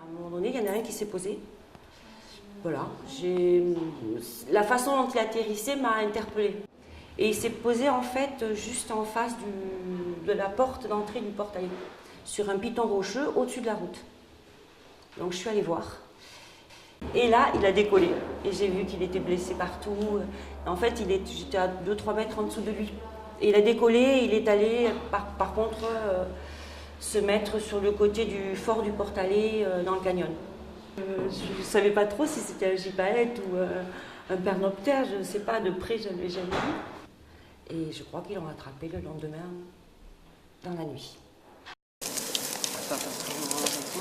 un moment donné, il y en a un qui s'est posé. Voilà, la façon dont il atterrissait m'a interpellée. Et il s'est posé en fait juste en face de la porte d'entrée du portail, sur un piton rocheux au-dessus de la route. Donc je suis allée voir. Et là, il a décollé. Et j'ai vu qu'il était blessé partout. En fait, j'étais à 2-3 mètres en dessous de lui. Et il a décollé et il est allé, par contre, se mettre sur le côté du fort du Portalet dans le canyon. Je ne savais pas trop si c'était un gypaète ou un pernoptère, je ne sais pas, de près, je ne l'ai jamais vu. Et je crois qu'ils l'ont attrapé le lendemain, dans la nuit.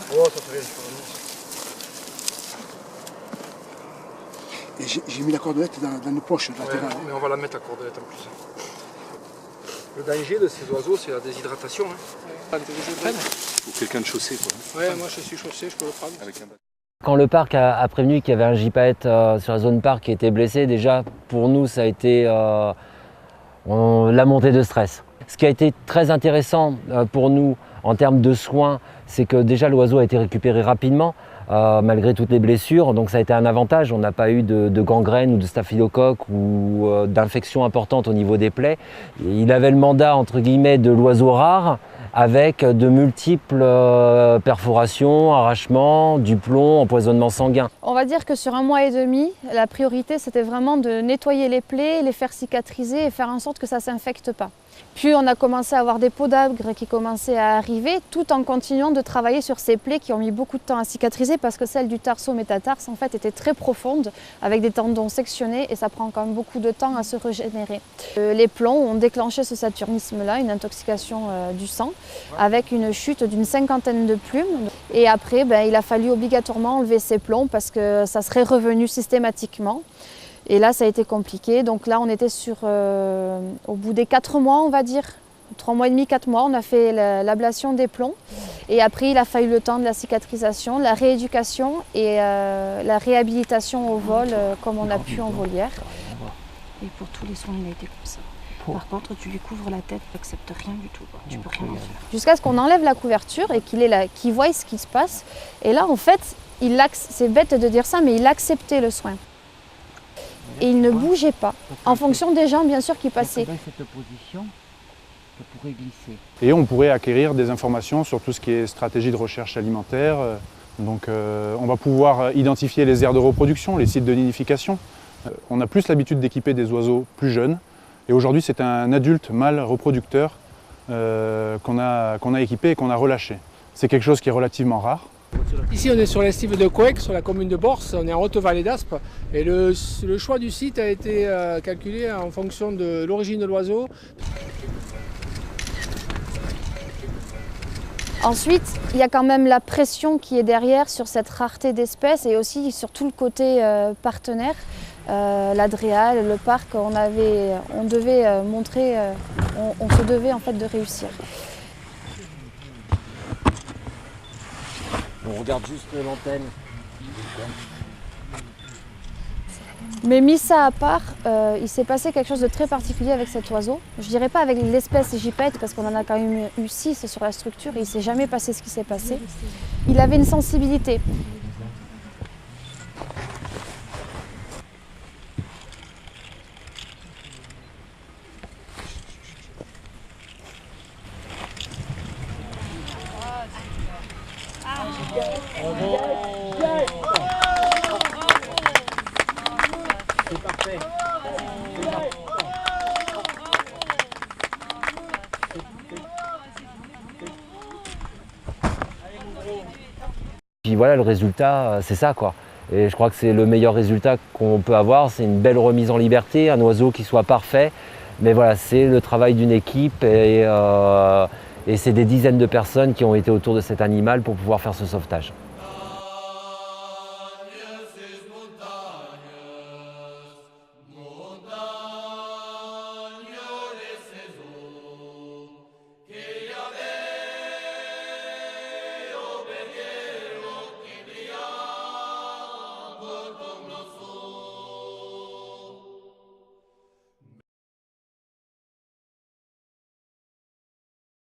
Oh, ça fait rien. Et j'ai mis la cordelette dans nos poches latérales. Mais on va la mettre la cordelette en plus. Le danger de ces oiseaux, c'est la déshydratation. Hein. Faut quelqu'un de chaussé, quoi. Ouais, moi je suis chaussé, je peux le prendre. Quand le parc a prévenu qu'il y avait un gypaète sur la zone parc qui était blessé, déjà pour nous ça a été la montée de stress. Ce qui a été très intéressant pour nous en termes de soins, c'est que déjà l'oiseau a été récupéré rapidement malgré toutes les blessures, donc ça a été un avantage. On n'a pas eu de gangrène ou de staphylocoque ou d'infection importante au niveau des plaies. Il avait le mandat entre guillemets de l'oiseau rare, avec de multiples perforations, arrachements, du plomb, empoisonnement sanguin. On va dire que sur 1 mois et demi, la priorité c'était vraiment de nettoyer les plaies, les faire cicatriser et faire en sorte que ça ne s'infecte pas. Puis on a commencé à avoir des podagres qui commençaient à arriver, tout en continuant de travailler sur ces plaies qui ont mis beaucoup de temps à cicatriser parce que celle du tarso-métatarse en fait était très profonde avec des tendons sectionnés et ça prend quand même beaucoup de temps à se régénérer. Les plombs ont déclenché ce saturnisme-là, une intoxication du sang avec une chute d'une 50aine de plumes. Et après, il a fallu obligatoirement enlever ces plombs parce que ça serait revenu systématiquement. Et là, ça a été compliqué. Donc là, on était au bout des 4 mois, on va dire, 3 mois et demi, 4 mois, on a fait l'ablation des plombs. Et après, il a fallu le temps de la cicatrisation, la rééducation et la réhabilitation au vol, comme on a pu en volière. Et pour tous les soins, il a été comme ça. Par contre, tu lui couvres la tête, tu n'acceptes rien du tout. Tu peux rien en faire. Jusqu'à ce qu'on enlève la couverture et qu'il voie ce qui se passe. Et là, en fait, c'est bête de dire ça, mais il acceptait le soin. Et il ne bougeait pas, en fonction des gens bien sûr qui passaient. Cette position, ça pourrait glisser. Et on pourrait acquérir des informations sur tout ce qui est stratégie de recherche alimentaire. Donc on va pouvoir identifier les aires de reproduction, les sites de nidification. On a plus l'habitude d'équiper des oiseaux plus jeunes. Et aujourd'hui c'est un adulte mâle reproducteur qu'on a équipé et qu'on a relâché. C'est quelque chose qui est relativement rare. Ici on est sur l'estive de Couec, sur la commune de Borse, on est en Haute-Vallée d'Aspe. Et le choix du site a été calculé en fonction de l'origine de l'oiseau. Ensuite, il y a quand même la pression qui est derrière sur cette rareté d'espèces et aussi sur tout le côté partenaire. L'Adréal, le parc, on devait montrer, on se devait en fait de réussir. On regarde juste l'antenne. Mais mis ça à part, il s'est passé quelque chose de très particulier avec cet oiseau. Je dirais pas avec l'espèce gypaète parce qu'on en a quand même eu 6 sur la structure et il ne s'est jamais passé ce qui s'est passé. Il avait une sensibilité. C'est parfait. Puis voilà, le résultat, c'est ça quoi. Et je crois que c'est le meilleur résultat qu'on peut avoir, c'est une belle remise en liberté, un oiseau qui soit parfait. Mais voilà, c'est le travail d'une équipe et c'est des dizaines de personnes qui ont été autour de cet animal pour pouvoir faire ce sauvetage.